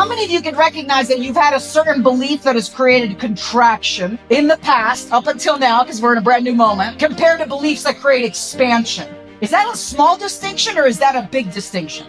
How many of you can recognize that you've had a certain belief that has created contraction in the past, up until now, because we're in a brand new moment, compared to beliefs that create expansion? Is that a small distinction or is that a big distinction?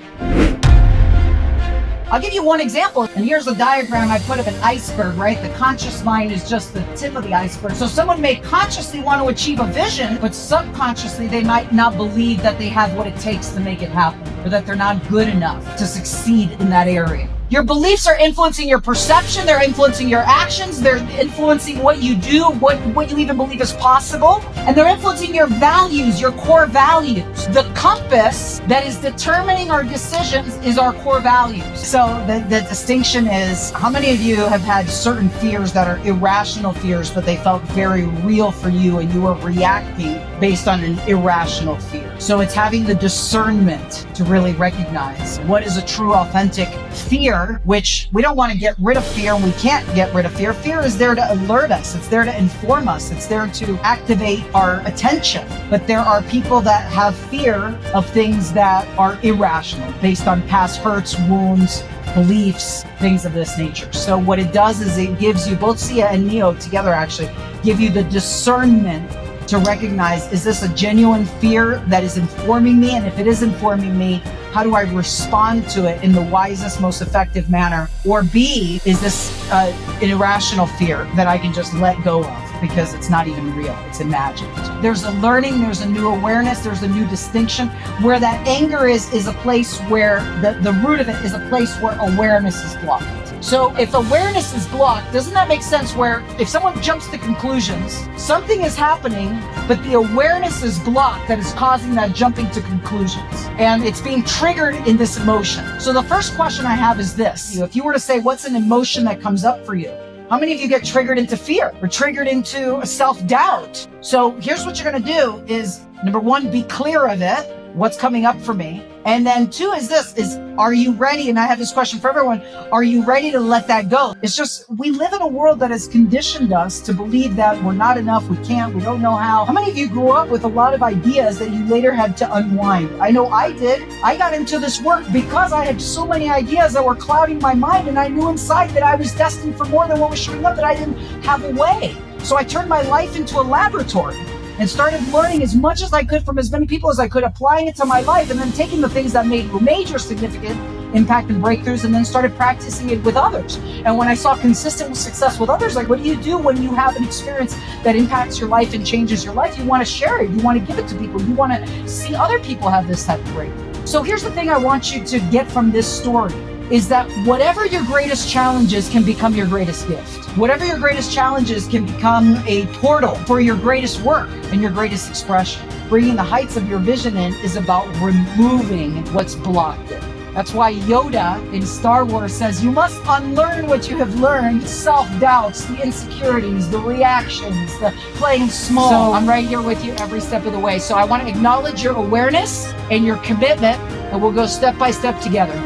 I'll give you one example, and here's a diagram I put of an iceberg, right? The conscious mind is just the tip of the iceberg. So someone may consciously want to achieve a vision, but subconsciously they might not believe that they have what it takes to make it happen, or that they're not good enough to succeed in that area. Your beliefs are influencing your perception, they're influencing your actions, they're influencing what you do, what you even believe is possible, and they're influencing your values, your core values. The compass that is determining our decisions is our core values. So the distinction is, how many of you have had certain fears that are irrational fears, but they felt very real for you and you were reacting based on an irrational fear? So it's having the discernment to really recognize what is a true, authentic fear, which we don't want to get rid of fear, and we can't get rid of fear. Fear is there to alert us. It's there to inform us. It's there to activate our attention. But there are people that have fear of things that are irrational, based on past hurts, wounds, beliefs, things of this nature. So what it does is it gives you, both Sia and Neo together actually, give you the discernment to recognize, is this a genuine fear that is informing me? And if it is informing me, how do I respond to it in the wisest, most effective manner? Or B, is this an irrational fear that I can just let go of because it's not even real, it's imagined? There's a learning, there's a new awareness, there's a new distinction. Where that anger is a place where the root of it is a place where awareness is blocked. So if awareness is blocked, doesn't that make sense where if someone jumps to conclusions, something is happening, but the awareness is blocked that is causing that jumping to conclusions. And it's being triggered in this emotion. So the first question I have is this. If you were to say, what's an emotion that comes up for you? How many of you get triggered into fear or triggered into self-doubt? So here's what you're going to do is, number one, be clear of it. What's coming up for me? And then two is this, are you ready? And I have this question for everyone. Are you ready to let that go? It's just, we live in a world that has conditioned us to believe that we're not enough, we can't, we don't know how. How many of you grew up with a lot of ideas that you later had to unwind? I know I did. I got into this work because I had so many ideas that were clouding my mind, and I knew inside that I was destined for more than what was showing up, that I didn't have a way. So I turned my life into a laboratory and started learning as much as I could from as many people as I could, applying it to my life, and then taking the things that made major significant impact and breakthroughs, and then started practicing it with others. And when I saw consistent success with others, like, what do you do when you have an experience that impacts your life and changes your life? You want to share it. You want to give it to people. You want to see other people have this type of breakthrough. So here's the thing I want you to get from this story, is that whatever your greatest challenges can become your greatest gift. Whatever your greatest challenges can become a portal for your greatest work and your greatest expression. Bringing the heights of your vision in is about removing what's blocked it. That's why Yoda in Star Wars says, you must unlearn what you have learned. Self-doubts, the insecurities, the reactions, the playing small. So I'm right here with you every step of the way. So I want to acknowledge your awareness and your commitment, and we'll go step by step together.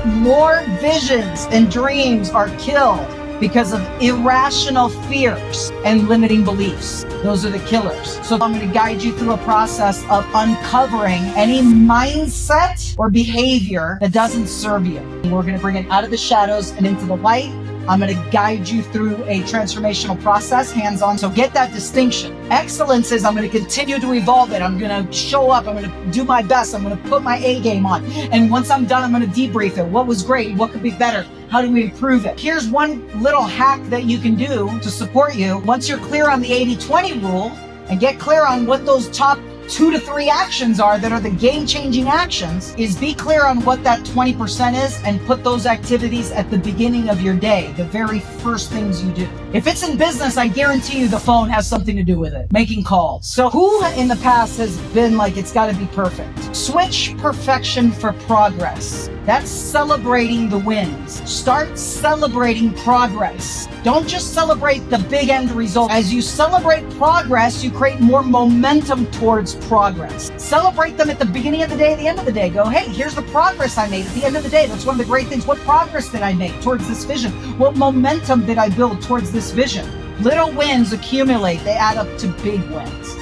More visions and dreams are killed because of irrational fears and limiting beliefs. Those are the killers. So I'm going to guide you through a process of uncovering any mindset or behavior that doesn't serve you. We're going to bring it out of the shadows and into the light. I'm going to guide you through a transformational process, hands-on. So get that distinction. Excellence is I'm going to continue to evolve it. I'm going to show up. I'm going to do my best. I'm going to put my A game on. And once I'm done, I'm going to debrief it. What was great? What could be better? How do we improve it? Here's one little hack that you can do to support you. Once you're clear on the 80-20 rule and get clear on what those top 2 to 3 actions are that are the game-changing actions, is be clear on what that 20% is and put those activities at the beginning of your day, the very first things you do. If it's in business, I guarantee you the phone has something to do with it. Making calls. So who in the past has been like, it's got to be perfect? Switch perfection for progress. That's celebrating the wins. Start celebrating progress. Don't just celebrate the big end result. As you celebrate progress, you create more momentum towards progress. Celebrate them at the beginning of the day, at the end of the day. Go, hey, here's the progress I made at the end of the day. That's one of the great things. What progress did I make towards this vision? What momentum did I build towards this vision? Little wins accumulate. They add up to big wins.